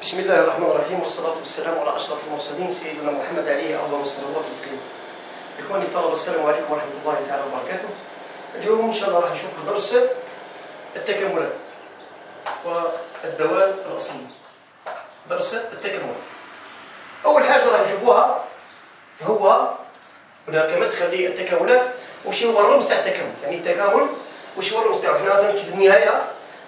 بسم الله الرحمن الرحيم، والصلاة والسلام على أشرف المرسلين سيدنا محمد عليه أفضل الصلوات والسلام. إخواني الطلبة، السلام عليكم ورحمة الله تعالى وبركاته. اليوم إن شاء الله راح نشوف درس التكاملات والدوال الأصلية. درس التكاملات. أول حاجة راح نشوفوها هو هناك مدخل للتكاملات. وش هو الرمز تاع التكامل؟ يعني التكامل وش هو الرمز تاعو؟ حنا مثلا كيف النهاية،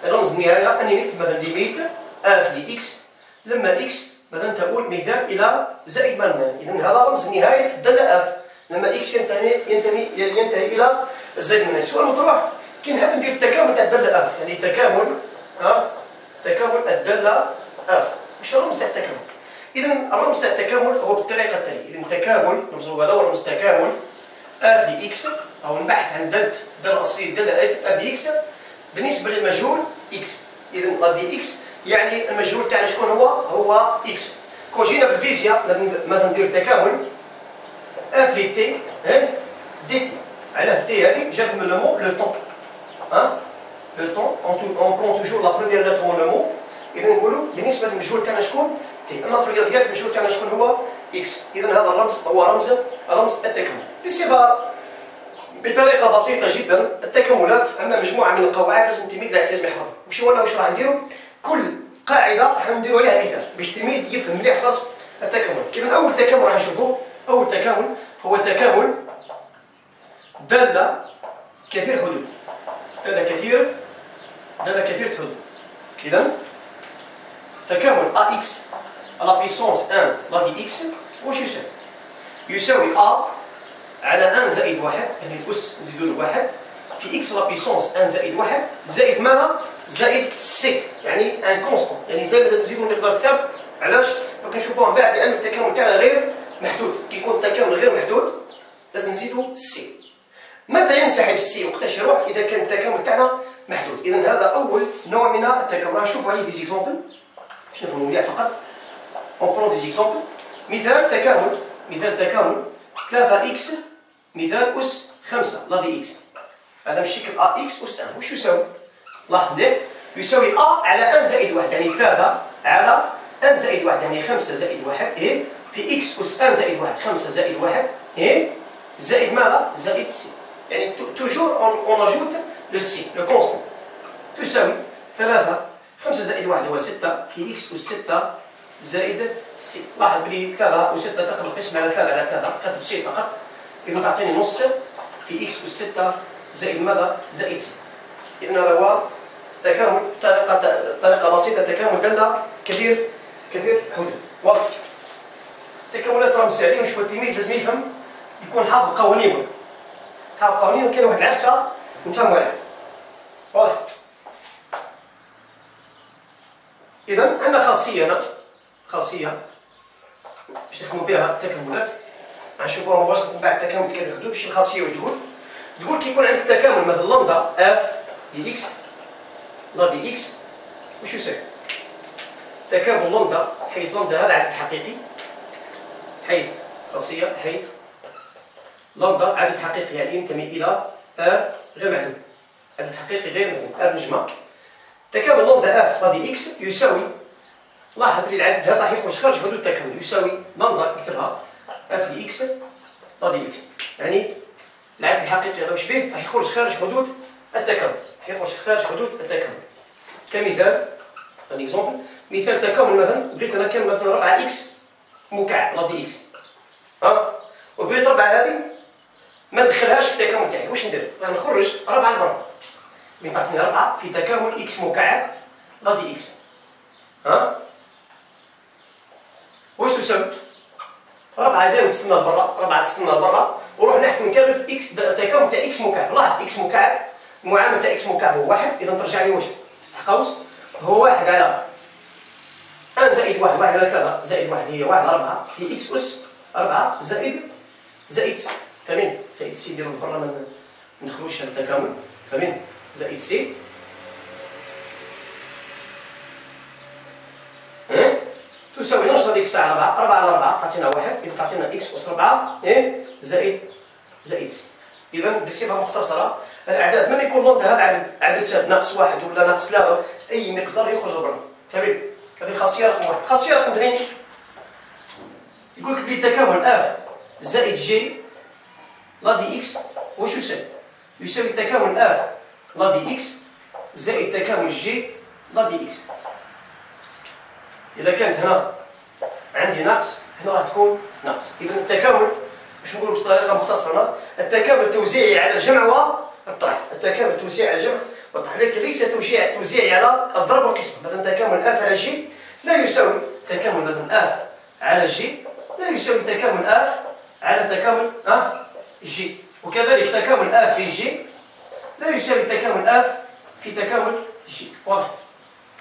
رمز النهاية أني نكتب مثلا ليميت اف لإكس لما إكس مثلا تقول مثال إلى زائد من. إذن هذا رمز نهاية الدالة اف لما إكس ينتهي إلى زائد من. السؤال المطروح كي نحب ندير التكامل تاع الدالة اف، يعني تكامل تكامل الدالة اف. واش الرمز تاع التكامل؟ إذن الرمز تاع التكامل هو بالطريقة التالية. إذن تكامل رمزه هذا هو رمز تكامل اف لإكس، أو نبحث عن الدالة الأصلية الدالة اف لإكس بالنسبة للمجهول إكس. إذن لا دي إكس يعني المجهول تاعنا شكون هو؟ هو إكس. كون جينا في الفيزياء مثلا ندير تكامل اف لي تي دي تي. علاه تي هذه جات من لو مو لو طون. لو طون اون برون توجور لا بروميير لتر من لو مو. إذا نقولوا بالنسبة للمجهول تاعنا شكون؟ تي. أما في الرياضيات المجهول تاعنا شكون هو؟ إكس. إذا هذا الرمز هو رمز التكامل. بصفة بطريقة بسيطة جدا، التكاملات عندنا مجموعة من القواعد لازم التلميذ لازم يحفظها. واش راح نديرو؟ كل قاعدة راح نديرو عليها مثال باش التلميذ يفهم مليح خلاص التكاملات. إذا أول تكامل راح نشوفوه، أول تكامل هو تكامل دالة كثير حدود. دالة كثير حدود. إذا تكامل أكس على بيسونس 1 لا دي إكس واش يساوي؟ يساوي أ على 1 زائد 1، يعني الأس نزيدو له 1 في إكس لا بيسونس 1 زائد 1 زائد ماذا؟ زائد سي، يعني ان كونستون، يعني دائما لازم نزيدو المقدار الثابت. علاش؟ فكنشوفوها من بعد لأن التكامل تاعنا غير محدود. كي يكون التكامل غير محدود لازم نزيدو سي. متى ينسحب السي؟ وقتاش يروح؟ إذا كان التكامل تاعنا محدود. إذا هذا أول نوع من التكامل. راح نشوفو عليه دي زيكزومبل باش نفهمو مليح فقط. اون برون دي زيكزومبل. مثال تكامل 3 إكس مثال أس 5 لا دي إكس. هذا من الشكل أ إكس أس 1. واش يساوي؟ لاحظ مليح، يساوي أ على 1 زائد 1، يعني 3 على 1 زائد 1، يعني 5 زائد 1 في إكس أس 1 زائد 1 5 زائد 1 زائد ماذا؟ زائد سي. يعني توجور أون أجوت لو سي لو كونستون. تساوي 3 5 زائد 1 هو 6 في إكس أس 6 زائد سي. لاحظ بلي 3 و 6 تقبل القسمة على 3 على 3 كتب سي فقط. إذا تعطيني نص في إكس أس 6 زائد ماذا؟ زائد سي. إذا هذا هو تكامل طريقة بسيطة، تكامل دالة كثير حدود. واضح؟ التكاملات راهم ساهلين. واش هو التلميذ لازم يفهم يكون حافظ قوانين. وكاين واحد العفسة نتفاهمو عليها. واضح؟ إذا عندنا خاصية باش نخدمو بها التكاملات. غنشوفوها مباشرة من بعد التكامل كيف الحدود. واش الخاصية واش تقول؟ تقول كي يكون عندك تكامل مثلا لامدا اف لإكس لا دي إكس واش يساوي؟ تكامل لامدا حيث لامدا هذا عدد حقيقي، حيث لامدا عدد حقيقي يعني ينتمي إلى غير معدود، عدد حقيقي غير معدود نجمة. تكامل لامدا اف لا دي إكس يساوي، لاحظ بلي العدد هذا راح يخرج خارج حدود التكامل، يساوي لامدا نكتبها اف لإكس لا دي إكس، يعني العدد الحقيقي هذا واش بيه؟ راح يخرج خارج حدود التكامل. كمثال مثال تكامل مثلا بغيت انا كامل مثلا 4 اكس مكعب لا دي اكس، وبغيت 4 هذه ما ندخلهاش في التكامل تاعي. واش ندير؟ راح نخرج 4 لبرا. ملي تعطيني 4 في تكامل اكس مكعب لا دي اكس، واش تساوي؟ 4 دائما تستنى لبرا، وروح نحكم كامل اكس التكامل تاع اكس مكعب. لاحظ اكس مكعب المعامل تاع اكس مكعب هو 1، اذا ترجع لي واش؟ تفتح قوس هو 1 على 1 زائد 1 1 على 3 زائد 1 هي 1 على 4 في اكس أس 4 زائد سي. تمام، زائد سي نديرو لبرا ما ندخلوش على التكامل. تمام، زائد سي تساوي نشرة ديك الساعة 4 على 4 تعطينا 1، إذا تعطينا إكس أس 4 زائد سي. إذا بصفة مختصرة الأعداد من يكون لامدا هذا عدد ثابت ناقص 1 ولا ناقص 3 أي مقدار يخرج لبرا. تمام، هذه خاصية رقم واحد. خاصية رقم اثنين يقول لك بلي تكامل اف زائد جي لا دي اكس واش يساوي؟ يساوي تكامل اف لا دي اكس زائد تكامل جي لا دي اكس. إذا كانت هنا عندي ناقص هنا راح تكون ناقص. إذا التكامل باش نقولوا بطريقة مختصرة التكامل توزيعي على الجمع والطرح. التكامل توزيعي على الجمع والطرح، لكن ليس توزيعي على الضرب والقسمة. مثلا تكامل اف على جي لا يساوي تكامل مثلا اف على جي لا يساوي تكامل اف على تكامل جي، وكذلك تكامل اف في جي لا يساوي تكامل اف في تكامل جي. واضح؟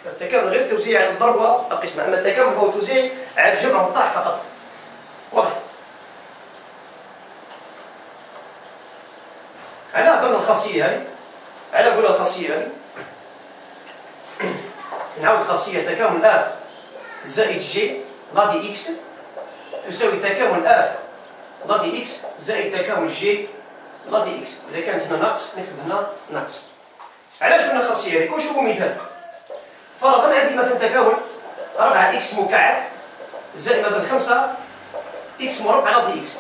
التكامل غير توزيعي على الضرب والقسمة، أما التكامل فهو توزيعي على الجمع والطرح فقط. واضح؟ على هضرنا الخاصية هذه، على قولنا الخاصية هذه نعاود الخاصية تكامل اف زائد جي لا دي اكس تساوي تكامل اف لا دي اكس زائد تكامل جي لا دي اكس. إذا كانت هنا ناقص نكتب هنا ناقص. علاش قلنا الخاصية هذه؟ نشوفوا مثال. فرضا عندي مثلا تكامل 4 اكس مكعب زائد مثلا 5 اكس مربع لا دي اكس.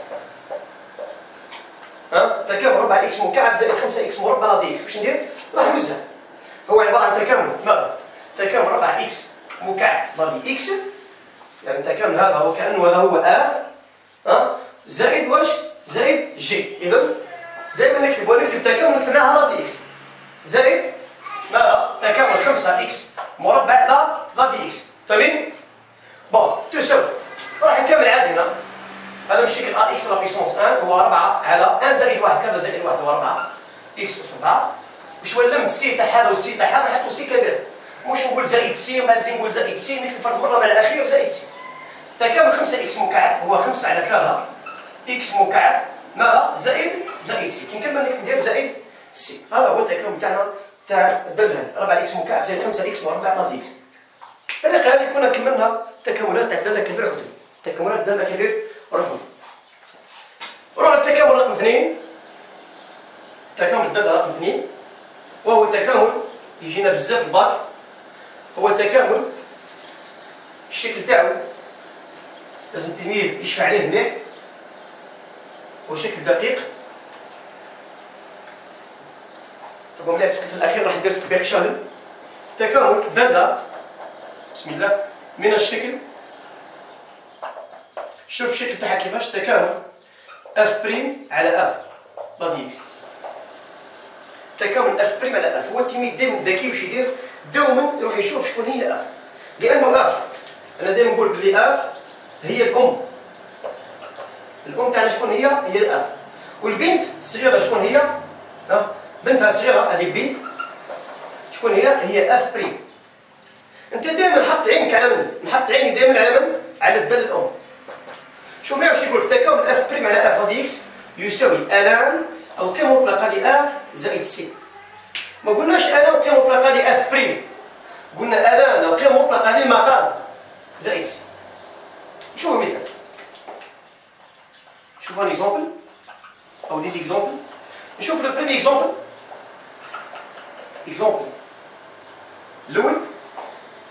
تكامل 4 اكس مكعب زائد 5 اكس مربع لا دي اكس. واش ندير؟ راح نوزع. هو عبارة عن تكامل ماذا؟ تكامل 4 اكس مكعب لا دي اكس، يعني التكامل هذا هو كأنه هذا هو اف زائد واش؟ زائد جي. إذا دائما نكتب تكامل نكتب معها لا دي اكس زائد ماذا؟ تكامل 5 اكس مربع لا دي اكس. تمام؟ بون تساوي راح نكمل عادي هنا. هذا بالشكل ا اكس لا بيسونس 1 هو 4 على 1 زائد 1 3 زائد 1 هو 4 اكس اس 4. واش ولا من السي تاع هذا والسي تاع هذا نحطو سي كبير، مش نقول زائد سي ومن بعد زيد نقول زائد سي، نكتب فرد مرة مع الأخير زائد سي. تكامل 5 اكس مكعب هو 5 على 3 اكس مكعب ماذا؟ زائد سي. كي نكمل ندير زائد سي. هذا هو التكامل تاعنا تاع الدالة 4 اكس مكعب زائد 5 اكس مربع لا دي اكس. بالطريقة هذه كنا كملنا التكاملات تاع الدالة كثير حدود. تكاملات الدالة كثير رقم. نروح للتكامل رقم 2. تكامل الدالة رقم 2 وهو تكامل يجينا بزاف في الباك. هو التكامل الشكل تاعو لازم التلميذ يشفع عليه مليح، هو شكل دقيق. ربما مليح بس في الأخير راح ندير تطبيق شامل. تكامل دالة بسم الله من الشكل، شوف الشكل تاعها كيفاش. تكامل اف بريم على اف لا دي اكس. تكامل اف بريم على اف. هو التلميذ دائما ذكي واش يدير؟ دوما يروح يشوف شكون هي اف، لانه اف انا دائما نقول بلي اف هي الام. الام تاعنا شكون هي؟ هي الاف. والبنت الصغيره شكون هي؟ بنتها الصغيره هذه البنت شكون هي؟ هي اف بريم. انت دائما حط عينك على من؟ نحط عيني دائما على من؟ على الداله الام. شوف معايا واش يقول لك. تكامل اف بريم على اف دي اكس يساوي الان القيمه المطلقه لاف زائد سي. ما قلناش الان القيمه المطلقه لاف بريم، قلنا الان القيمه المطلقه للمقام زائد سي. شوفوا مثال. شوف ان اكزومبل او ديز اكزومبل. نشوف لو بريمي اكزومبل. اكزومبل الاول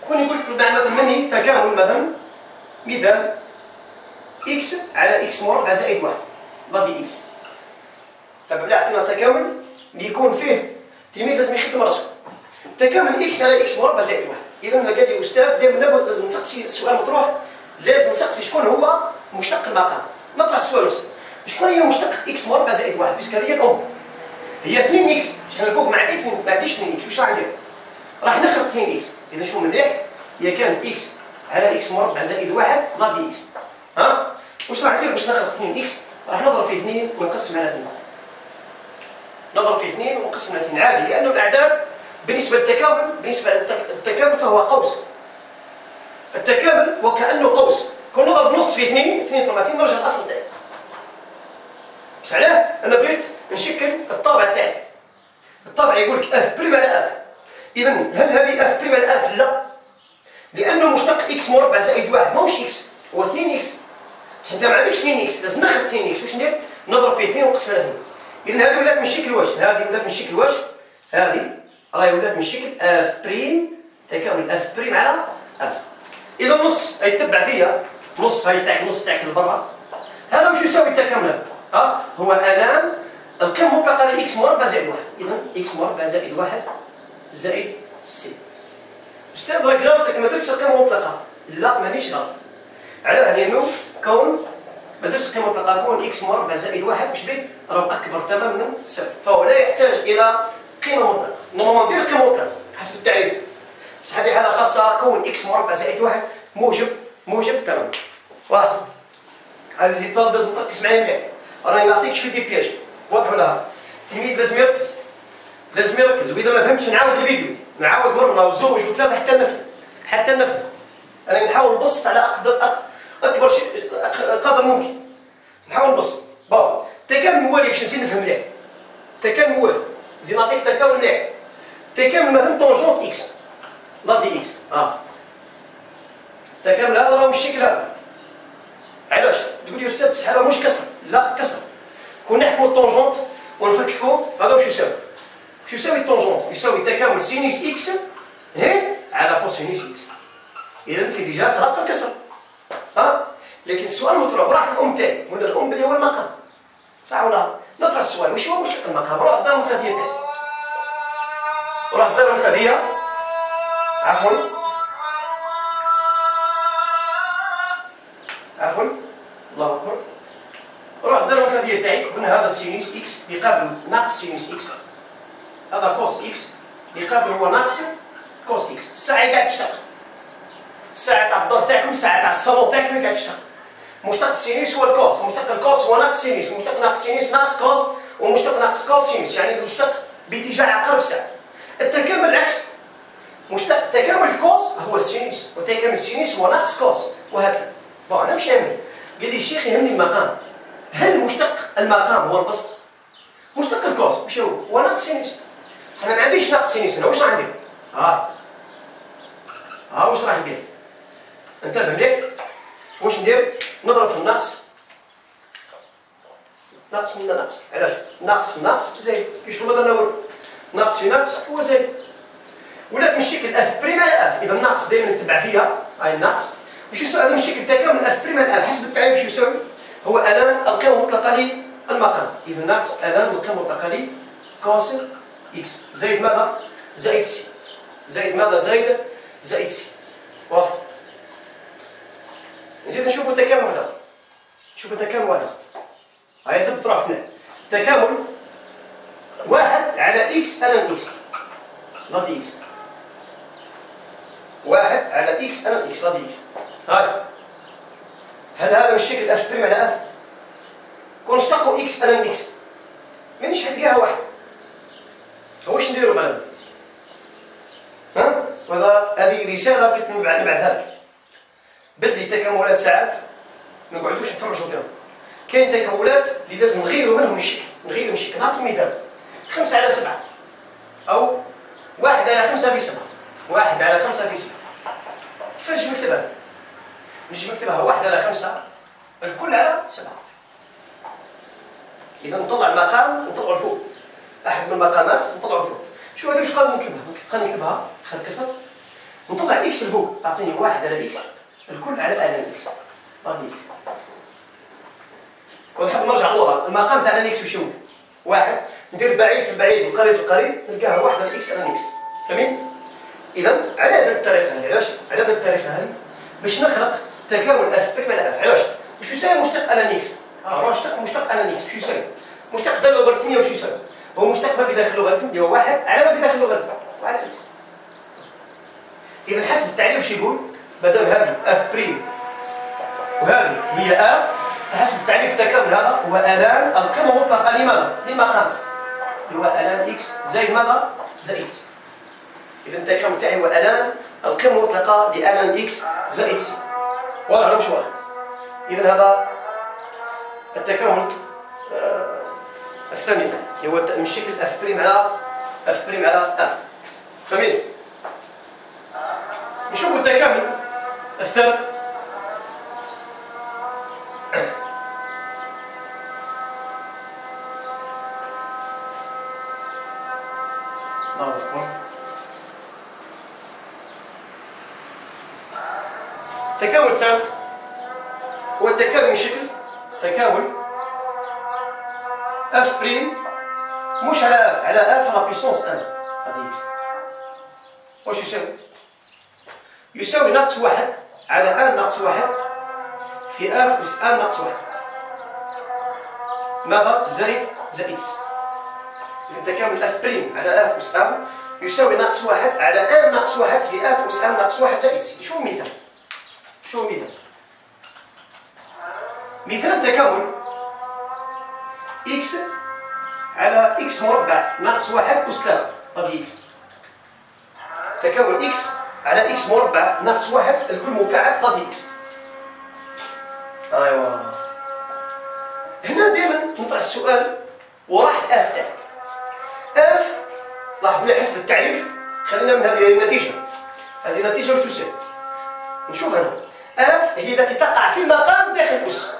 كون يقول لك مثلا مني تكامل مثلا مثال اكس على اكس مربع زائد 1 لا دي اكس. طيب بلا عطينا تكامل اللي يكون فيه التلميذ لازم يخدم راسو. تكامل اكس على اكس مربع زائد 1. اذا قال لي استاذ دائما لازم نسقسي السؤال مطروح، لازم نسقسي شكون هو مشتق المقام. نطرح السؤال نفسه شكون هي مشتق اكس مربع زائد 1 بيسك هذه هي الام. هي 2 اكس باش انا الفوق ما عنديش 2 اكس. واش راح ندير؟ راح نخلق 2 اكس. اذا شوف مليح هي كانت اكس على اكس مربع زائد 1 لا دي اكس. واش راح ندير باش نخلق 2 اكس؟ راح نضرب في 2 ونقسم على 2. نضرب في 2 ونقسم على 2 عادي، لانه الاعداد بالنسبه للتكامل فهو قوس. التكامل وكانه قوس. كون نضرب نص في 2 32 نرجع للاصل تاعي. بس علاه؟ انا بغيت نشكل الطابع تاعي. الطابع يقول لك اف بريم على اف. اذا هل هذه اف بريم على اف؟ لا، لانه مشتق اكس مربع زائد 1 ماهوش اكس، هو 2 اكس. انت ما عندكش 2 اكس، لازم نخلق 2 اكس. واش ندير؟ نضرب في 2 ونقسم على 2. اذا هذه ولات من الشكل واش؟ هذه ولات من الشكل واش؟ هذه راهي ولات من الشكل اف بريم تكامل اف بريم على اف. اذا نص يتبع فيا، نص هاي تاعك، نص تاعك لبرا، هذا واش يساوي التكامل؟ ها هو الان القيمه المطلقه لاكس مربع زائد واحد، اذا اكس مربع زائد واحد زائد سي. استاذ راك غلط، راك ما درتش القيمه المطلقه. لا مانيش غلط. علاه؟ لانه كون ما درتش القيمه المطلقه، كون اكس مربع زائد واحد واش بيه؟ راه اكبر تماما من صفر، فهو لا يحتاج الى قيمه مطلقه. نورمالمون ندير قيمه مطلقه حسب التعريف، بس هذه حاله خاصه، كون اكس مربع زائد واحد موجب تماما. واصل عزيزي الطالب، لازم تركز معايا مليح، راني نعطيك شويه دي بياج، واضح ولا لا؟ التلميذ لازم يركز، لازم يركز، واذا ما فهمتش نعاود الفيديو، نعاود مره وزوج وثلاثه حتى نفهم. انا نحاول نبسط على اكبر شيء قدر ممكن، نحاول نبسط. بون تكامل موالي باش نزيد نفهم مليح. تكامل موالي زين نعطيك تكامل مليح. تكامل مثلا طونجونت اكس لا دي اكس، تكامل هذا راه مش الشكل هذا. علاش؟ تقول لي استاذ بصح هذا مش كسر. لا كسر. كون نحكموا الطونجونت ونفككوا، هذا واش يساوي؟ واش يساوي الطونجونت؟ يساوي تكامل سينيس اكس على كوسينيس اكس. اذا في ديجا خلقت الكسر. لكن السؤال مطروح براحة الام تاعي، ولا الام اللي هو المقام. صح ولا؟ نطرح السؤال، واش هو مشتق المقام؟ روح الدار المثلثية تاعي. روح الدار المثلثية، عفوا الله اكبر. روح الدار المثلثية تاعي، قلنا هذا سينيس اكس يقابل ناقص سينيس اكس، هذا كوس اكس يقابل هو ناقص كوس اكس. الساعة قاعد تشتق، الساعة تاع الدار تاعكم، الساعة تاع الصالون تاعكم قاعد تشتق. مشتق السينيس هو الكوس، مشتق الكوس هو ناقص سينيس، مشتق ناقص سينيس ناقص كوس، ومشتق ناقص كوس سينيس، يعني المشتق باتجاه عقارب الساعة. التكامل العكس، مشتق تكامل الكوس هو السينيس، وتكامل السينيس هو ناقص كوس، وهكذا. بون انا مش يهمني، قال لي الشيخ يهمني المقام. هل مشتق المقام هو البسط؟ مشتق الكوس واش هو؟ هو ناقص سينيس. بصح انا ما عنديش ناقص سينيس، انا واش راح ندير؟ واش راح ندير؟ انتبه مليح. واش ندير؟ نضرب في الناقص، ناقص من ناقص. علاش؟ ناقص في ناقص زايد، كي شنو بدنا نقول؟ ناقص في ناقص هو زايد. ولكن الشكل اف بريم على اف، اذا الناقص دائما نتبع فيها، هاي الناقص. واش يساوي هذا الشكل تكامل اف بريم على اف حسب التعريف؟ واش يساوي؟ هو الان القيمه المطلقه للمقام، اذا ناقص الان القيمه المطلقه لي كوس اكس زائد ماذا؟ زائد سي. زائد ماذا؟ زائد سي. واضح؟ نزيد نشوفوا تكامل واحد اخر. نشوفوا تكامل واحد اخر. هاي ثبت روحك هنا. تكامل واحد على اكس لن اكس لا دي اكس. واحد على اكس لن اكس لا دي اكس. هاي. هل هذا من الشكل اف بريم على اف؟ كون اشتقوا اكس لن اكس مانيش حنديرها واحد. واش نديرو مثلا؟ وهذا هذه رسالة بغيت نبعثها لك. باللي تكاملات ساعات ما نقعدوش نفرجوا فيهم. كاين تكاملات اللي لازم نغيروا منهم الشكل، نغيروا الشكل. نعطيك مثال: 5 على 7 أو 1 على 5 في 7. 1 على 5 في 7. كيفاش نكتبها؟ نجي نكتبها 1 على 5 الكل على 7. إذا نطلع المقام نطلعوا الفوق. أحد من المقامات نطلعوا الفوق. شو هذه واش قادر نكتبها؟ خد كسر. نطلع اكس الفوق، تعطيني 1 على اكس الكل على لن اكس. غادي اكس. كون نحب نرجع لورا، المقام تاع لن اكس واش هو؟ 1. ندير بعيد في البعيد والقريب في القريب، نلقاها 1 على اكس لن اكس. فهمين؟ إذا على هذه الطريقة هذه، علاش؟ على هذه الطريقة هذه باش نخلق تكامل اف بريم على اف. علاش؟ واش يساوي مشتق لن اكس؟ مشتق لن اكس واش يساوي؟ مشتق ديال اللوغاريتمية واش يساوي؟ هو مشتق ما بداخل اللوغاريتم اللي هو 1 على ما بداخل اللوغاريتم وعلى اكس. إذا حسب التعريف واش يقول؟ مادام هذه اف بريم وهذه هي اف، فحسب التعريف التكامل هذا هو الان القيمة المطلقة لماذا؟ للمقام اللي هو الان اكس زائد ماذا؟ زائد سي. إذا التكامل تاعي هو الان القيمة المطلقة لالان اكس زائد سي. واضح ولا مش واضح؟ إذا هذا التكامل الثاني تاعي هو من شكل اف بريم على اف. فهمتي؟ نشوفوا التكامل الثالث. الله أكبر. التكامل الثالث هو التكامل من شكل تكامل اف بريم مش على اف، على اف على بيسونس ان. هذه اكس واش يساوي؟ يساوي ناقص واحد على ان ناقص واحد في اف أس ان ناقص واحد. ماذا؟ زائد اكس. إذا تكامل اف بريم على اف أس ان يساوي ناقص واحد على ان ناقص واحد في اف أس ان ناقص واحد زائد سي. شو مثال؟ شو مثال؟ مثال تكامل اكس على اكس مربع ناقص واحد أس ثلاثة. هذه اكس. تكامل اكس على اكس مربع ناقص واحد الكل مكعب هذه اكس. ايوا هنا دائما نطرح السؤال وراح اف تاعي. اف لاحظ بلي حسب التعريف خلينا من هذه النتيجة. هذه النتيجة واش تساوي؟ نشوف هنا اف هي التي تقع في المقام داخل أس.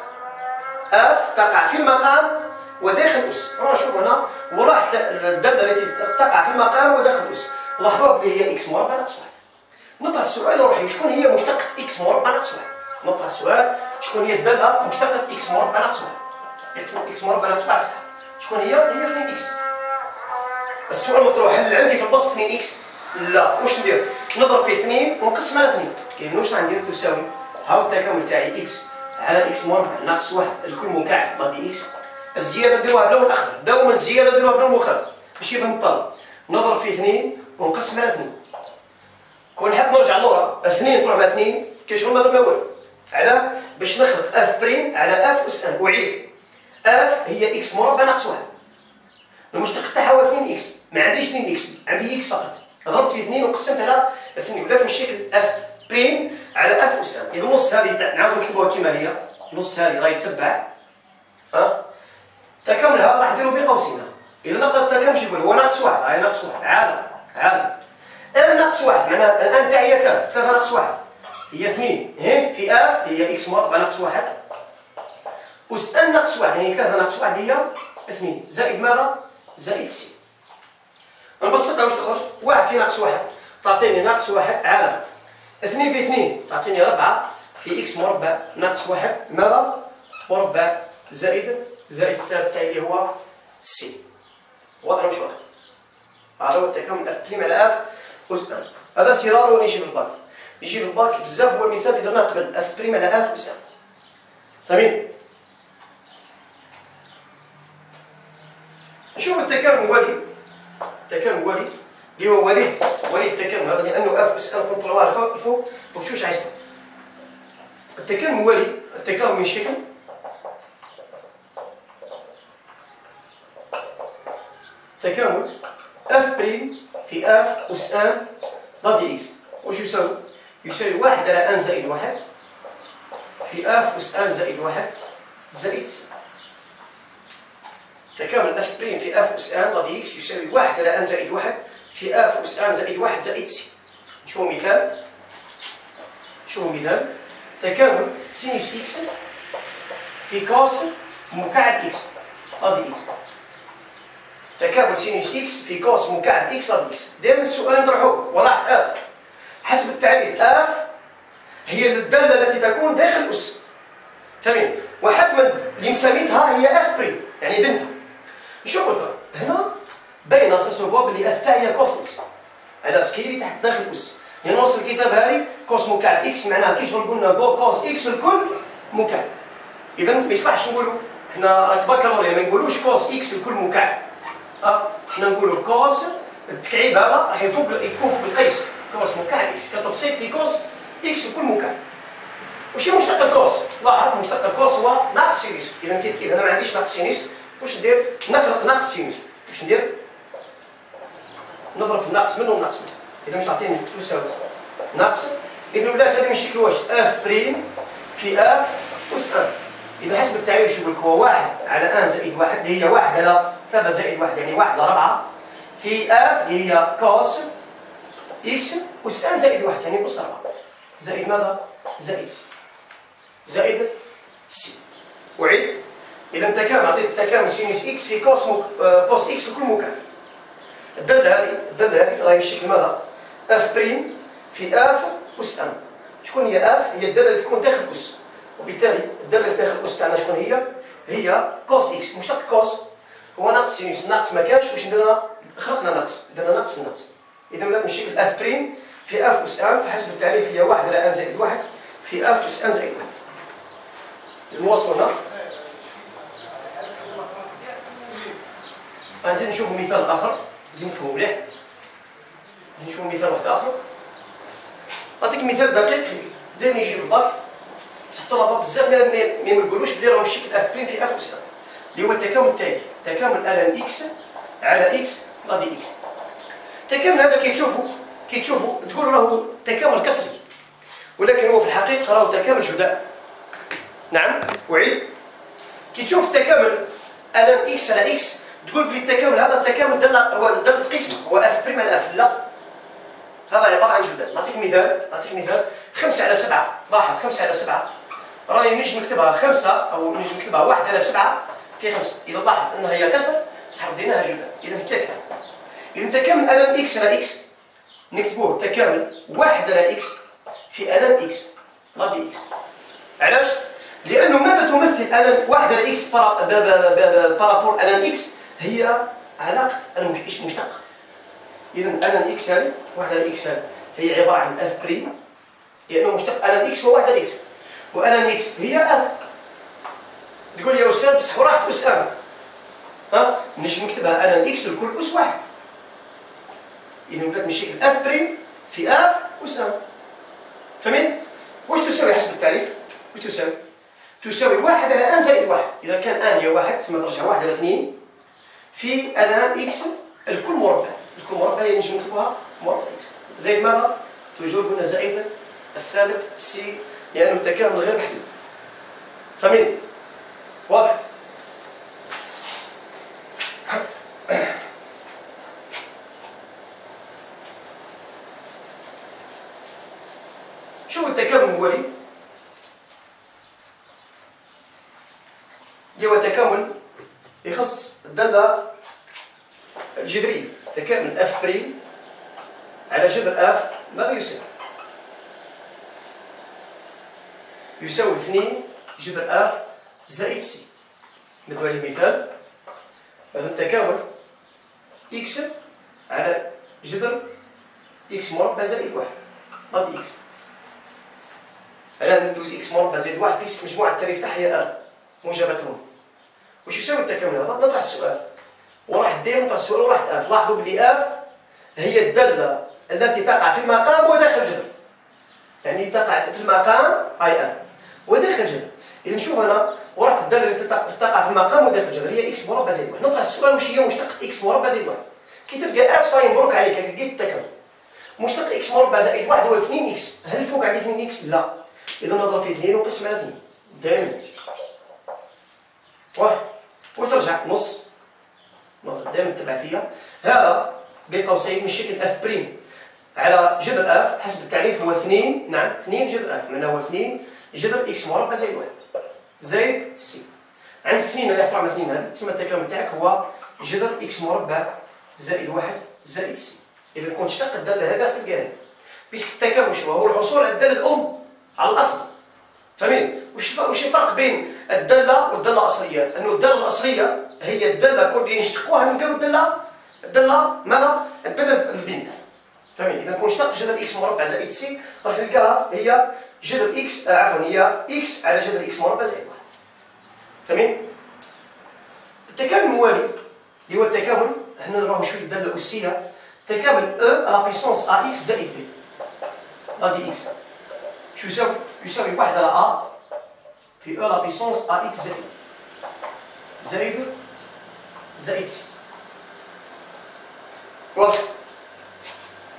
اف تقع في المقام وداخل أس. رانا نشوف هنا وراح الدالة التي تقع في المقام وداخل أس. لاحظوا بلي هي اكس مربع ناقص واحد. نطرح السؤال نروح شكون هي مشتقة اكس مربع ناقص واحد. نطرح السؤال شكون هي الدالة مشتقة اكس مربع ناقص واحد. اكس مربع ناقص واحد شكون هي؟ هي 2 اكس. السؤال مطروح هل عندي في البسط 2 اكس؟ لا. واش ندير؟ نضرب في 2 ونقسم على 2. إذا واش غندير؟ تساوي هاو التكامل تاعي اكس على اكس مربع ناقص واحد الكل مكعب هذه اكس. الزيادة نديروها بلون أخضر، دائما الزيادة نديروها بلون مخالف باش يفهم الطالب. نضرب في 2 ونقسم على 2. كون نحب نرجع لورا 2 تروح مع 2 كيشغل ما درنا والو. علاه؟ باش نخلق اف بريم على اف أس ان. أعيد اف هي اكس مربع ناقص واحد. المشتق تاعها هو 2 اكس. ما عنديش 2 اكس، عندي اكس فقط. ضربت في 2 وقسمت على 2 ولات من الشكل اف بريم على اف أس ان. إذا نص هذه نعاودو نكتبوها كيما هي. نص هذه راهي تتبع تكاملها راح نديرو بقوسين. إذا نقرا التكامل شو يقول؟ هو ناقص واحد. هاي ناقص واحد عالم ان ناقص واحد معناها الان تاعي هي 3 ناقص واحد هي 2 في اف هي اكس مربع ناقص واحد أس ان ناقص واحد يعني 3 ناقص واحد هي 2 زائد ماذا؟ زائد سي. نبسطها واش تخرج؟ 1 في ناقص واحد تعطيني ناقص واحد عالم. 2 في 2 تعطيني 4 في اكس مربع ناقص واحد ماذا؟ مربع زائد الثالث تاعي اللي هو سي. واضح مش واضح؟ هذا هو التكامل اف بريم على اف أس ان. هذا سرار ولا يجي في الباك؟ يجي في الباك بزاف. هو المثال اللي درناه قبل اف بريم على اف أس ان. فاهمين؟ نشوف التكامل الولي. التكامل الولي اللي هو وليد التكامل هذا لانه اف أس ان كنطلعوها الفوق وشوش عايزين. التكامل الولي التكامل من شكل تكامل اف بريم في اف أس ان ضد اكس. واش يساوي؟ يساوي 1 على ان زائد 1 في اف أس ان زائد 1 زائد سي. تكامل اف بريم في اف أس ان ضد اكس يساوي 1 على ان زائد 1 في اف أس ان زائد 1 زائد سي. نشوفوا مثال. تكامل سينوس اكس في كوس مكعب اكس هذه اكس. تكامل سينوس اكس في كوس مكعب اكس هذه اكس. دائما السؤال نطرحوه وراحت اف حسب التعريف. اف هي الداله التي تكون داخل اس. تمام. وحتما اللي مسميتها هي اف بريم يعني بنتها. نشوفوا ترى هنا باينه سنسوفوا بلي اف تاعي هي كوس اكس. على اساس كاين اللي تحت داخل اس. يعني نوصل الكتابه هذه كوس مكعب اكس معناها كي شغل قلنا كوس اكس الكل مكعب. اذا ما يصلحش نقولوا حنا بكالوريا ما نقولوش كوس اكس الكل مكعب. حنا نقولوا كوس التكعيب هذا راح يكون فوق القيس كوس مكعب اكس كتبسيط لكوس اكس الكل مكعب. وش هي مشتق الكوس؟ لاحظ مشتق الكوس هو ناقص سينوس. اذا كيف انا ما عنديش ناقص سينوس واش ندير؟ نخلق ناقص سينوس. واش ندير؟ نضرب في الناقص منه وناقص منه. اذا واش تعطيني؟ تساوي ناقص. اذا ولات هذه من الشكل واش؟ اف بريم في اف أس ان. اذا حسب التعريف شو يقول لك؟ هو 1 على ان زائد 1 اللي هي 1 على 3 زائد 1 يعني 1 على 4 في اف اللي هي كوس اكس أس ان زائد 1 يعني أس 4 زائد ماذا؟ زائد سي. زائد سي. أعيد. إذا تكامل عطيت التكامل سينوس اكس في كوس اكس الكل مكعب. الدالة هذه راهي بالشكل ماذا؟ اف بريم في اف أس ان. شكون هي اف؟ هي الداله اللي تكون داخل اس، وبالتالي الداله اللي داخل اس تاعنا شكون هي؟ هي كوس اكس. مشتق كوس هو ناقص سينوس، ناقص ما كانش واش درنا؟ خلقنا ناقص، درنا ناقص في الناقص. اذا ولات نشكل اف بريم في اف اس ان، فحسب التعريف هي 1 على ان زائد 1 في اف اس ان زائد 1. اذا نواصلوا هنا. غنزيد نشوفوا مثال اخر، زين نفهموا مليح. زين نشوفوا مثال واحد اخر. نعطيك مثال دقيق دائما يجي في الباك، بصح الطلبه بزاف ما يقولوش بلي راه نشكل اف بريم في اف اس ان، اللي هو التكامل التالي، تكامل الان اكس على اكس لا دي اكس. التكامل هذا كيتشوفوا تقول راهو تكامل كسري، ولكن هو في الحقيقه راهو تكامل جداء. نعم أعيد. كيتشوف التكامل الان اكس على اكس تقول بلي التكامل هذا تكامل داله، هو داله قسمه، هو اف بريم على اف. لا، هذا عباره عن جداء. نعطيك مثال 5 على 7. لاحظ 5 على 7 راني نجم نكتبها 5 او نجم نكتبها 1 على 7 في 5. اذا لاحظ انها هي كسر بصح رديناها جداء. اذا هكاك. اذا تكامل الان اكس على اكس نكتبوه تكامل 1 على اكس في الان اكس لا دي اكس. علاش؟ لانه ماذا تمثل الان 1 على اكس بارابور الان اكس؟ هي علاقه الاس مشتق. اذا الان اكس هذه 1 على اكس هذه هي عباره عن اف بريم، لانه مشتق الان اكس هو 1 على اكس، والان اكس هي اف. تقول لي يا استاذ بصح راحت اس ان، ها نجم نكتبها الان اكس لكل اس واحد. اذا ولات نشكل اف بريم في اف اس ان. فهمين؟ واش تساوي حسب التعريف؟ واش تساوي؟ تساوي 1 على ان زائد 1. اذا كان ان هي 1 تسمى ترجع 1 على 2 في الان اكس الكل مربع. الكل مربع هي نجم نكتبوها مربع اكس زائد ماذا؟ توجور قلنا زائد الثالث سي، لانه التكامل غير محدود. فهمين؟ واضح؟ شو التكامل المولي؟ اللي هو تكامل يخص الدالة الجذرية. تكامل اف بريم على جذر اف ماذا يساوي؟ يساوي 2 جذر اف زائد سي. ندوي عليه مثال. هذا التكامل اكس على جذر اكس مربع زائد 1 لا دي اكس. الان ندوز اكس مربع زائد 1 بيس مجموعة التعريف تاعها هي ار موجبتهم. واش يساوي التكامل هذا؟ نطرح السؤال وراح دير نطرح السؤال وراح اف. لاحظوا بلي اف هي الدالة التي تقع في المقام وداخل الجذر، يعني تقع في المقام اي اف وداخل الجذر. اذا نشوف انا وراح الدالة التي تقع في المقام وداخل الجذر هي اكس مربع زائد 1. نطرح السؤال واش هي مشتق اكس مربع زائد 1. كي تلقى اف صاير مبروك عليك لقيت التكامل. مشتق اكس مربع زائد 1 هو 2 اكس. هل الفوق عندي 2 اكس؟ لا. اذا نضرب في 2 ونقسم على 2 دائما. وترجع نص نقطة دائما تبع فيها. هذا بين قوسين من شكل اف بريم على جذر اف حسب التعريف هو 2. نعم 2 جذر اف، معناه هو 2 جذر اكس مربع زائد 1 زائد سي. عندك 2 هذه احترام 2 هذه تسمى التكامل تاعك هو جذر اكس مربع زائد 1 زائد سي. اذا كنت تشتق الداله هذه راح تلقاها بيسك التكامل شنو هو؟ الحصول على الداله الام على الاصل. فاهمين؟ وش الفرق بين الداله والداله الاصليه؟ انه الداله الاصليه هي الداله اللي نشتقوها نلقاو الداله ماذا؟ الداله البنت. فاهمين؟ اذا كون نشتق جذر اكس مربع زائد سي راح نلقاها هي جذر اكس هي اكس على جذر اكس مربع زائد 1. فاهمين؟ التكامل الموالي اللي هو التكامل هنا نراو شويه الداله الاسيه. تكامل او على بيسونس ا اكس زائد بي لا دي اكس. شو يساوي؟ يساوي 1 على ا في او لا بيسونس ا اكس زائد سي. واضح؟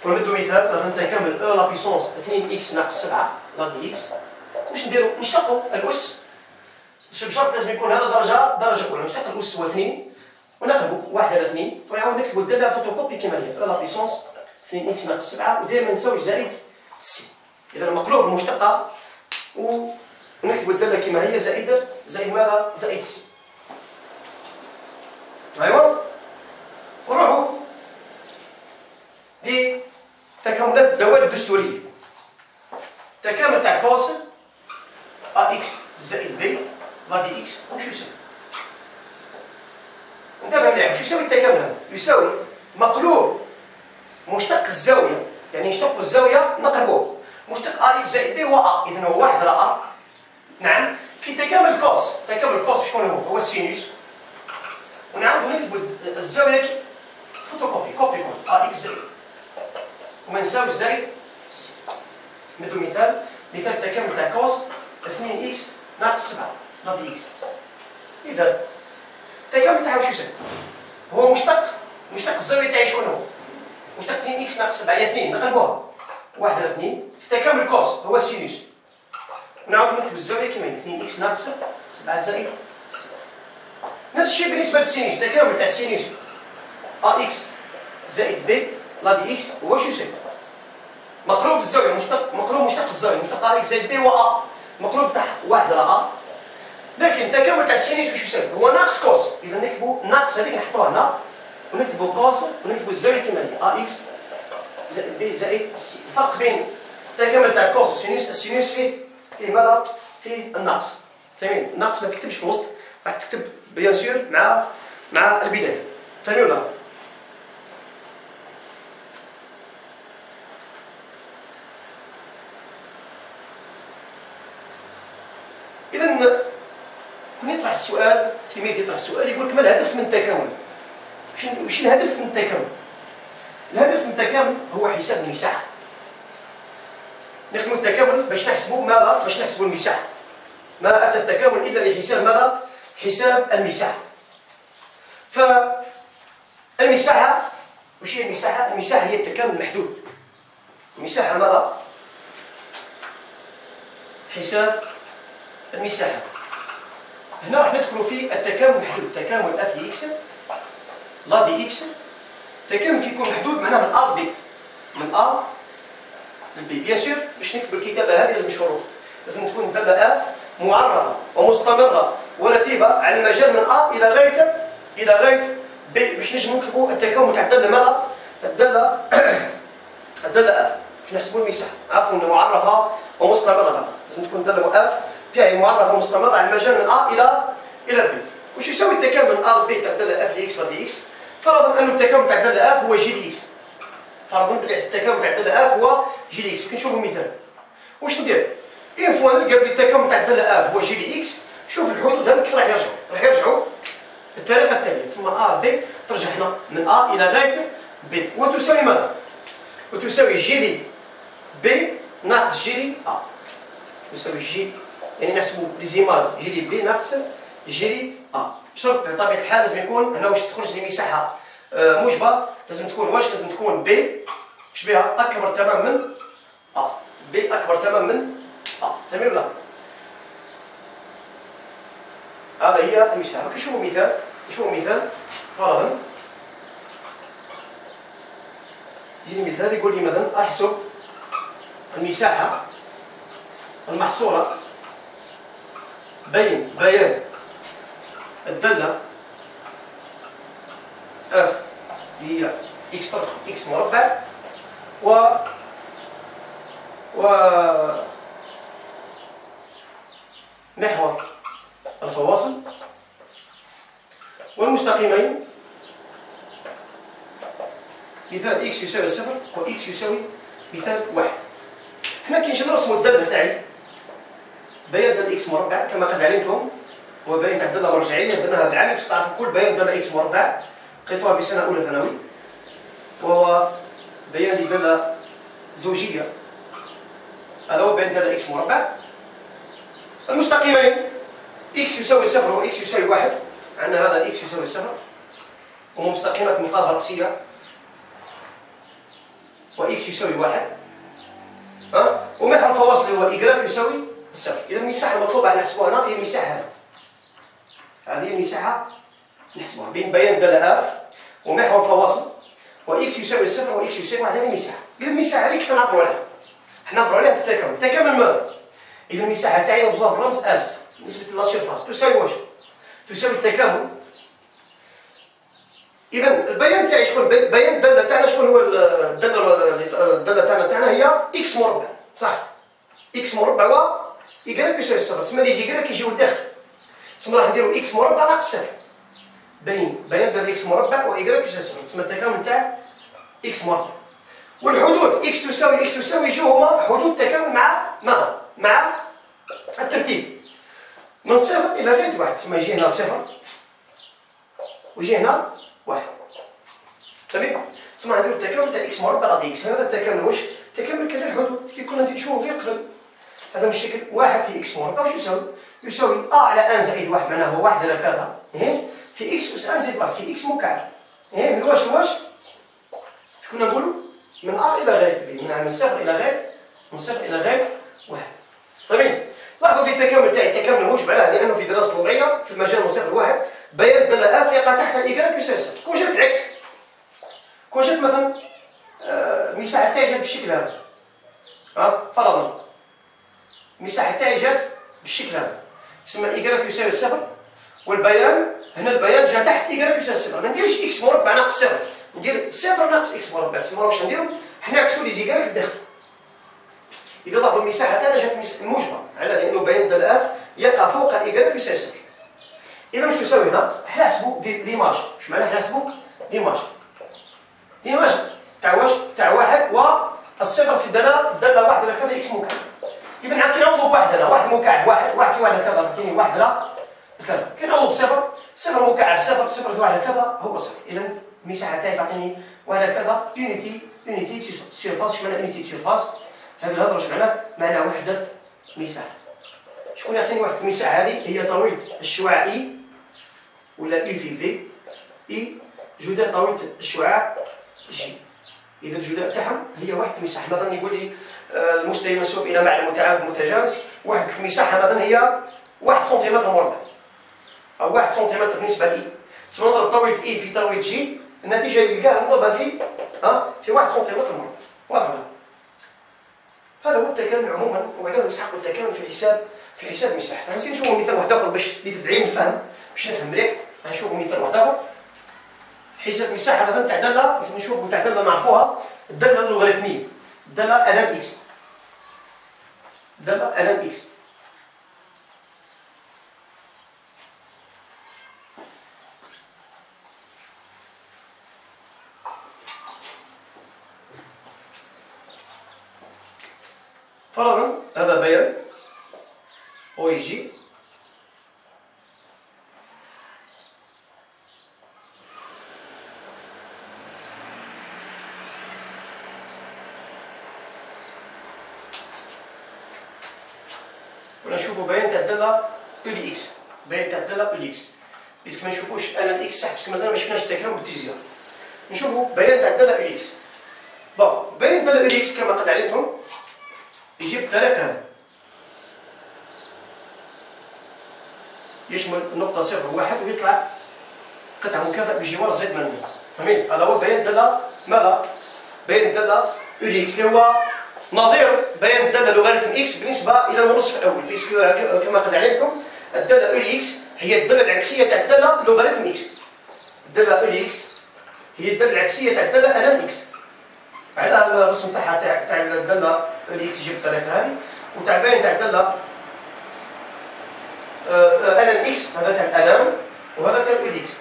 ونبدو مثال مثلا تكامل او لا بيسونس 2 اكس ناقص 7 لا دي اكس. واش نديرو؟ نشتقو الاس بشرط لازم يكون هذا درجه اولى. نشتق الاس هو 2 ونقلبو 1 على 2 ونعاود نكتبو الداله فوتوكوبي كما هي او لا بيسونس 2 اكس ناقص 7 ودائما نساوي زائد سي. اذا مقلوب المشتقه ونكتبو الداله كما هي زائد ماذا؟ زائد سي. ايوا نروحو لتكاملات الدوال الدستوريه. تكامل تاع كوس ا اكس زائد بي لا دي اكس واش يساوي؟ انتبه مليح، واش يساوي التكامل هذا؟ يساوي مقلوب مشتق الزاويه، يعني نشتقوا الزاويه نقلبوه، مشتق ا اكس زائد بي هو ا، اذا هو واحد على ا. نعم، في تكامل الكوس، تكامل الكوس شكون هو؟ هو السينوس، ونعاودو نكتبو الزاويه كي فوتوكوبي كوبي ا اكس زائد وما نساوش زائد س. ندو مثال تكامل تاع كوس 2 اكس ناقص 7 لا دي اكس. اذا التكامل تاعها واش يساوي؟ هو مشتق الزاويه تاعي شكون هو؟ مشتق 2 اكس ناقص 7 هي 2 نقلبوها 1 على 2 في تكامل كوس هو السينوس، ونعاودو نكتب الزاويه كيما هي 2 اكس ناقص 7 زائد س. نفس الشيء بالنسبه للسينوس، تكامل تاع السينوس ا اكس زائد بي لا دي اكس هو واش يساوي؟ مقلوب الزاويه مقلوب مشتق الزاويه، مشتق ا اكس زائد بي هو ا، مقلوب تاع 1 على ا. لكن التكامل تاع السينوس واش يساوي؟ هو ناقص كوس، اذا نكتبو ناقص هذيك نحطوها هنا ونكتبو كوس ونكتبو الزاويه كيما هي ا اكس زائد بي زائد سي. الفرق بين التكامل تاع الكوس والسينوس، السينوس فيه ماذا؟ فيه الناقص. فاهمين؟ الناقص ما تكتبش في الوسط، راح تكتب بيان سور مع البدايه. فاهمين ولا؟ إذا كون يطرح السؤال كيما يطرح السؤال يقول لك ما الهدف من التكامل؟ وش الهدف من التكامل؟ الهدف من التكامل هو حساب المساحة. نخدموا التكامل باش نحسبوا ماذا؟ باش نحسبوا المساحة. ما أتى التكامل إلا لحساب ماذا؟ حساب المساحة. فالمساحة وش هي المساحة؟ المساحة هي التكامل المحدود. المساحة ماذا؟ حساب المساحة. هنا راح ندخلوا في التكامل المحدود، تكامل اف دي اكس لا دي اكس. التكامل كي يكون محدود معناه من ا لبي، من ا لبي. بيان سور باش نكتب الكتابة هذه لازم شروط، لازم تكون الدالة اف معرفة ومستمرة ورتيبة على المجال من ا إلى غاية بي، باش نجم نكتبوا التكامل تاع الدالة ماذا؟ الدالة اف باش نحسبوا المساحة. عفوا معرفة ومستمرة فقط، لازم تكون الدالة اف تاعي معرفة ومستمرة على المجال من ا إلى بي. وش يساوي التكامل من ا لبي تاع الدالة اف دي اكس لا دي اكس؟ فرضا أن التكامل تاع الدالة اف هو جي دي اكس. فرضا بلي التكامل تاع الدالة اف هو جي دي اكس. كي نشوفوا مثال واش ندير؟ إن فوا نلقى بلي التكامل تاع الدالة اف هو جي دي اكس، شوف الحدود هذوك كيف راح يرجعوا بالطريقة التالية. تسمى ا بي ترجع هنا من ا إلى غاية بي، وتساوي ماذا؟ وتساوي جي دي بي ناقص جي دي ا. تساوي جي، يعني نحسبوا ليزيمال جي دي بي ناقص جي دي ا. شرط بطبيعة الحال لازم يكون هنا واش تخرج لي مساحة موجبة، لازم تكون واش؟ لازم تكون بي واش بها أكبر تماما من ا، بي أكبر تماما من ا. تمام ولا؟ هذا هي المساحة. كنشوفوا مثال فرضا يجيني مثال يقول لي مثلا أحسب المساحة المحصورة بين بيان الدالة اف اللي هي اكس طرف اكس مربع محور الفواصل والمستقيمين. مثال اكس يساوي 0 و اكس يساوي مثال 1. هنا كي نجي نرسمو الدالة تاعي بيان دالة اكس مربع كما قد علمتم هو بيان تاع الدالة مرجعية، درناها بالعلم باش تعرفوا كل بيان دالة اكس مربع لقيتوها في سنة أولى ثانوي، وهو بيان لدالة زوجية. هذا هو بيان دالة اكس مربع. المستقيمين اكس يساوي 0 و اكس يساوي 1، عندنا هذا الاكس يساوي 0 وهما مستقيمات مقاربة رأسية و اكس يساوي 1 ومحور الفواصل هو إيكغيك يساوي 0. إذا المساحة المطلوبة راح نحسبوها هنا هي المساحة هذه. هذه المساحة نحسبوها بين بيان دالة اف ومحور الفواصل و اكس يساوي 0 و اكس يساوي 1. هذه المساحة. إذا المساحة هذه كيف نعبروا عليها؟ حنا نعبروا عليها بالتكامل. التكامل ماذا؟ إذا المساحة تاعي نوصلها بالرمز اس نسبة لا سيرفاس تساوي واش؟ تساوي التكامل. إذا البيان تاعي شكون؟ بيان الدالة تاعنا شكون هو؟ الدالة تاعنا هي اكس مربع، صح؟ إكس مربع و إيكغيك يساوي صفر، تسمى لي زيكغيك يجيو لداخل، تسمى راح نديرو إكس مربع ناقص صفر، بين ديال إكس مربع و إيكغيك يساوي صفر، تسمى التكامل تاع إكس مربع. والحدود إكس تساوي إكس تساوي يجيو هما حدود التكامل مع ماذا؟ مع الترتيب من صفر إلى غاية واحد، تسمى يجي هنا صفر ويجي هنا واحد. تمام؟ تسمى نديرو التكامل تاع إكس مربع غادي إكس، هذا التكامل واش؟ التكامل كذا الحدود اللي كنا نشوفو فيه قبل. هذا من الشكل واحد في إكس مربع واش يساوي؟ يساوي أ على أن زائد واحد، معناه هو واحد على ثلاثة، في إكس أس أن زائد واحد في إكس مكعب. من واش لواش؟ شكون نقولو؟ من أ إلى غاية ب، من صفر إلى غاية، من صفر إلى غاية واحد. تمام؟ لاحظوا بلي التكامل تاعي التكامل موجب عليه، لأنه في دراسة الوضعية في المجال من صفر لواحد بيان الدالة أ في يقع تحت إيكغيك يساوي صفر. كون جات العكس، كون جات مثلا المساحة تاعي جات بالشكل هذا، فرضا المساحة تاعي جات بالشكل هذا، تسمى إيكغيك يساوي صفر، والبيان هنا البيان جا تحت إيكغيك يساوي صفر، ما نديرش إكس مربع ناقص صفر، ندير صفر ناقص إكس مربع، تسمى واش نديرو؟ حنا نعكسو لي زيكغيك الداخل. إذا لاحظوا المساحة تاعنا جات موجبة، على لأنه بيان الدالة أ يقع فوق إيكغيك يساوي صفر. إذا واش تساوي هنا؟ حنا نحسبو ليماج، واش معناه حنا نحسبو ليماج؟ ليماج تاع واش؟ تاع واحد والصفر في الدالة واحد على ثلاثة إكس مكعب. إذا كي نعوضو بواحد هنا، واحد مكعب واحد في واحد على ثلاثة تعطيني واحد على ثلاثة، كي نعوضو بصفر، صفر مكعب صفر، صفر في واحد على ثلاثة هو صفر. إذا المساحة تاعي تعطيني واحد على ثلاثة يونيتي سيرفاس. اش معنى يونيتي سيرفاس؟ هذه الهضرة واش معناه؟ معناه وحدة مساحة. شكون يعطيني وحدة المساحة هذه؟ هي طويلة الشعاع إي ولا إي في إي جداء طويلة الشعاع جي. إذا الجداء تاعهم هي وحدة المساحة. مثلا يقول لي المستوى منسوب إلى معلم متعامد متجانس، وحدة المساحة مثلا هي 1 سنتيمتر مربع أو 1 سنتيمتر بالنسبة لإي. تسمى نضرب طويلة إي في طويلة جي، النتيجة اللي نلقاها نضربها في 1 سنتيمتر مربع. واضح؟ هذا هو التكامل عموما، وعلاه نسحق التكامل في حساب المساحة. غنزيد نشوفوا مثال واحد آخر باش لتدعيم الفهم، باش نفهم مليح. غنشوفوا مثال واحد آخر حساب المساحة مثلا تاع دالة، نشوفوا تاع دالة نعرفوها، الدالة اللوغاريتمية، الدالة ألان إكس، الدالة ألان إكس. فرضا هذا بيان أو يجي ولا نشوفوا بيان تاع الدالة أو لي إكس، بيان تاع الدالة أو لي إكس، بيسك ما نشوفوش أنا الإكس صح، بيسك مازال ما شفناش التكامل بالتيزيون. نشوفوا بيان تاع الدالة أو لي إكس. بون بيان الدالة أو لي إكس كما قد علمتم يجي بالطريقة هذه، يشمل النقطة صفر وواحد ويطلع قطع مكافئ بجوار زد من د. تمام؟ هذا هو بيان الدالة ماذا؟ بيان الدالة أو لي إكس اللي هو نظير بيان الدالة لوغاريتم إكس بالنسبة إلى المنصف الأول، بيسكو كما قد علمتم الدالة أو لي إكس هي الدالة العكسية تاع الدالة لوغاريتم إكس. الدالة أو لي إكس هي الدالة العكسية تاع الدالة ألان إكس. على الرسم تاعها تاع الدالة أو لي إكس يجي بالطريقة هذه، وتاع باين تاع الدالة ألان إكس هذا تاع الألان وهذا تاع أو لي إكس.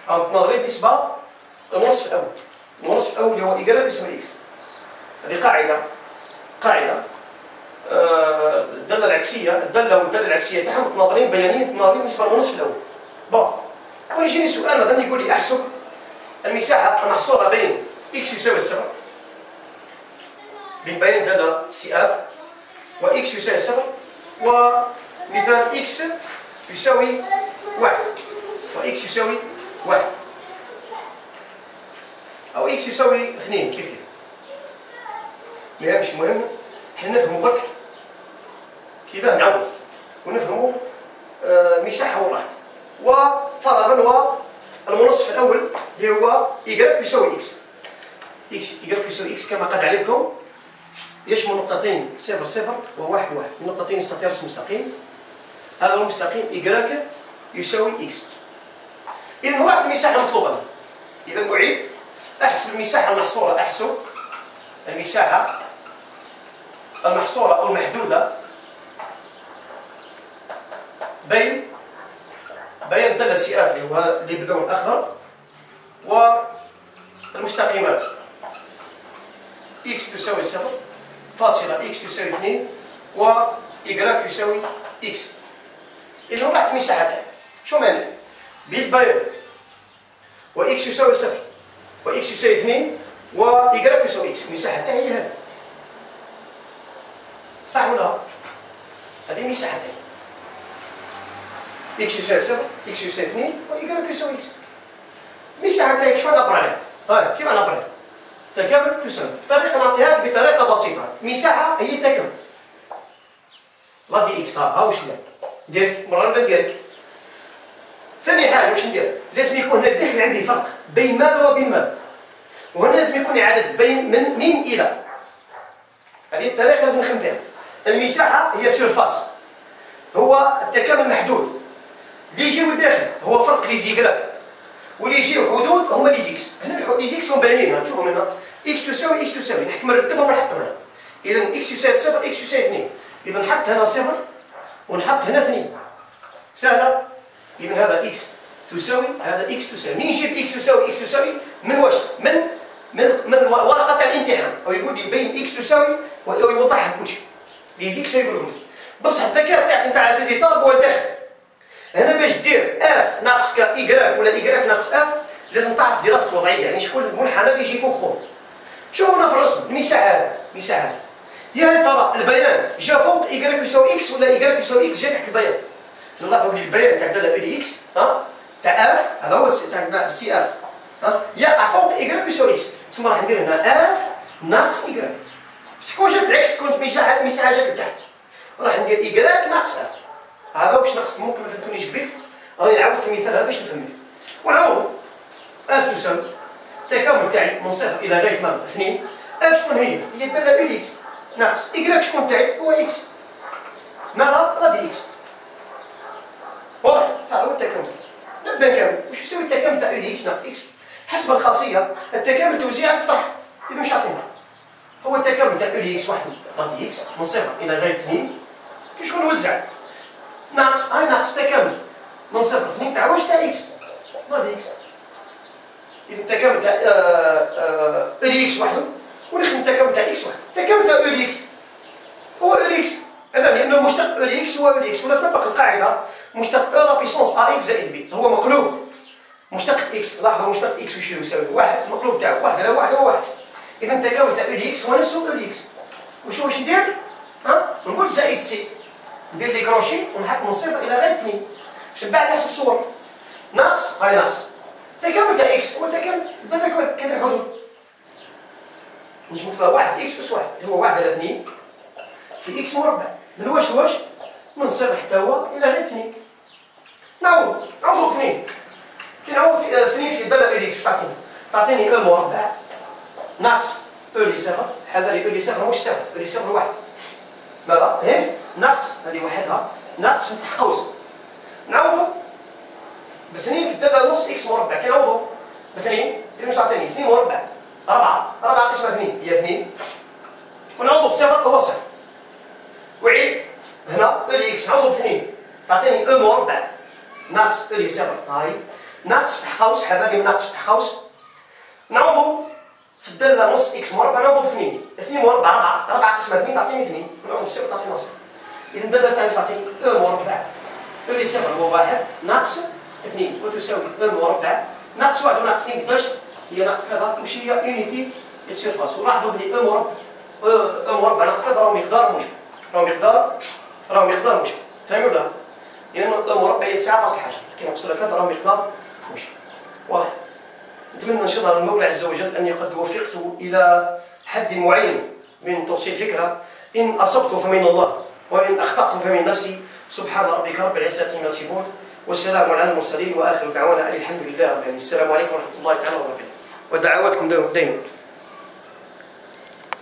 ناظرين بالنسبة للمنصف الأول، المنصف الأول اللي هو إيكغيك يساوي إكس. هذه قاعدة الدالة العكسية، الدالة والدالة العكسية تاعهم متناظرين بيانيا متناظرين بالنسبة للمنصف الأول. بون، كون يجيني سؤال مثلا يقول لي أحسب المساحة المحصورة بين إكس يساوي صفر، بين بيان الدالة سي اف وإكس يساوي صفر، ومثال إكس يساوي واحد، وإكس يساوي واحد، أو إكس يساوي اثنين، كيف مش مهم، حنا نفهمو برك كيفاه نعوض ونفهمو مساحة وراحت. وفرضا المنصف الأول اللي هو إيكغيك يساوي إكس، إيكغيك يساوي إكس كما قد علمتم يشمل نقطتين صفر صفر وواحد واحد، النقطتين يستطيع رسم مستقيم، هذا هو المستقيم إيكغيك يساوي إكس. إذا وراحت المساحة المطلوبة، إذا أعيد أحسب المساحة المحصورة، أحسب المساحة المحصورة أو المحدودة بين الدالة سي اف اللي هو اللي باللون الأخضر والمستقيمات x تساوي 0 فاصلة x تساوي 2 و y يساوي x. إذا راحت المساحة تاعي شو معنى؟ بيت بيان و x يساوي 0 و x يساوي 2 و y يساوي x. المساحة تاعي هي هذه، صح ولا لا؟ هذه المساحة تاعي x يساوي 0 x يساوي 2 و y يساوي x. المساحة تاعي كيف نعبر عليها؟ هاي كيف نعبر عليها؟ تكامل تساوي. طريقة نعطيها لك بطريقة بسيطة. المساحة هي تكامل لا دي اكس. ها واش ندير؟ ديرك مرة ولا نديرك. ثاني حاجة واش ندير؟ لازم يكون هنا داخل عندي فرق بين ماذا وبين ماذا. وهنا لازم يكون عدد بين من إلى. هذه الطريقة لازم نخدم فيها. المساحة هي سيرفاس، هو التكامل محدود. اللي يجيو لداخل هو فرق لي زيكراك، واللي يجيو حدود هما لي زيكس. هنا لي زيكس هم باينين، تشوفهم هنا اكس تساوي اكس تساوي. نحكم نرتبهم ونحطهم هنا. إذا اكس يساوي 0 اكس يساوي 2. إذا نحط هنا 0 ونحط هنا 2. سهلة. إذا هذا اكس تساوي هذا اكس تساوي. منين نجيب اكس تساوي اكس تساوي؟ من واش؟ من ورقة تاع الامتحان، أو يقول لي بين اكس تساوي ويوضح لك كلشي. لي زيكس يقولهم لي. بصح الذكاء تاعك أنت عزيزي الطالب هو الداخل. هنا باش دير اف ناقص إيكغاك ولا إيكغاك ناقص اف لازم تعرف دراسة الوضعية، يعني شكون المنحنى اللي يجي فوق خوك. شوف هنا في الرسم المساحة هذه، المساحة هذه. يا هل ترى البيان جا فوق إيكغاك يساوي اكس ولا إيكغاك يساوي اكس جا تحت البيان؟ نلاحظوا بلي البيان تاع الدالة إلي اكس تاع اف هذا هو تاع سي اف يقع فوق إيكغاك يساوي اكس. تسمى راح ندير هنا اف ناقص إيكغاك. بس كون جات العكس كون المساحة جات لتحت راح ندير إيكغاك ناقص اف. هذا واش ناقص ممكن ما فهمتونيش قبيل. راني عاودت المثال هذا باش نفهمك. ونعوض اس تساوي التكامل تاعي من صفر الى غايه ما 2. اف شكون هي؟ هي الداله الى اكس ناقص إيكغاك شكون تاعي؟ هو اكس. ماذا؟ لا دي اكس. واضح؟ هذا هو التكامل. نبدا نكمل. واش يساوي التكامل تاع الى اكس ناقص اكس؟ حسب الخاصيه التكامل توزيع على الطرح. اذا واش عطينا؟ هو التكامل تاع الى اكس وحده لا دي اكس من صفر الى غايه 2 كي شكون نوزع؟ ناقص ناقص تكامل من صفر 2 تاع واش تاع اكس لا دي اكس. إذا التكامل تاع إلي إكس وحده ونخدم التكامل تاع إكس وحده. التكامل تاع إلي إكس هو إلي إكس. هذا لأنه مشتق إلي إكس هو إلي إكس. ولا طبق القاعدة مشتق أو لا بيسونس أ إكس زائد بي هو مقلوب مشتق إكس. لاحظوا مشتق إكس وش يساوي؟ واحد مقلوب تاعو واحد على واحد هو واحد. إذا التكامل تاع إلي إكس هو نفسه إلي إكس. واش ندير؟ نقول زائد سي. ندير لي كروشي ونحط من صفر إلى غاية 2 باش بعد نحسب الصور. ناقص ناقص التكامل تاع اكس هو تكامل بالك كذا الحدود. نجمو فيها واحد اكس اس واحد هو واحد على 2 في اكس مربع من واش لواش؟ من صفر حتى هو الى غايه 2. نعوض 2. كي نعوض 2 في الداله الى اكس واش تعطيني؟ تعطيني او مربع ناقص او لي صفر. حذري او لي صفر مش صفر، او لي صفر واحد. ماذا؟ هي ناقص هذه وحدها ناقص نفتح قوس. نعوضو باثنين في الداله نص اكس مربع. كي نعوضو باثنين اذا واش تعطيني؟ 2 مربع 4 قسمة 2 هي 2. ونعوضو بصفر هو صفر. وعيد هنا او لي اكس نعوضو باثنين تعطيني او مربع ناقص او لي صفر هاي ناقص فتح قوس. حذري من ناقص فتح قوس. نعوضو في الداله نص اكس مربع نعوضو باثنين. 2 مربع 4 قسمة 2 تعطيني 2 ونعوضو بصفر تعطينا صفر. إذا الداله تاعي تعطيني او مربع او لي صفر هو واحد ناقص 2 وتساوي او مربع ناقص 1 وناقص 2 قداش؟ هي ناقص 3 وش هي يونيتي سيرفاس. ولاحظوا بلي او مربع ناقص 3 راهو مقدار موجب. راهو مقدار موجب. فهموا ولا؟ لأنه او مربع هي 9 فاصل حاجة كي نقصوا 3 راهو مقدار موجب. واضح؟ نتمنى إن شاء الله من المولى عز وجل أني قد وفقت إلى حد معين من توصيل فكرة. إن أصبت فمن الله وإن أخطأت فمن نفسي. سبحان ربك رب العزة عما يصفون والسلام على المرسلين وآخر دعوانا أن الحمد لله رب العالمين. السلام عليكم ورحمة الله تعالى وبركاته. ودعواتكم دائما.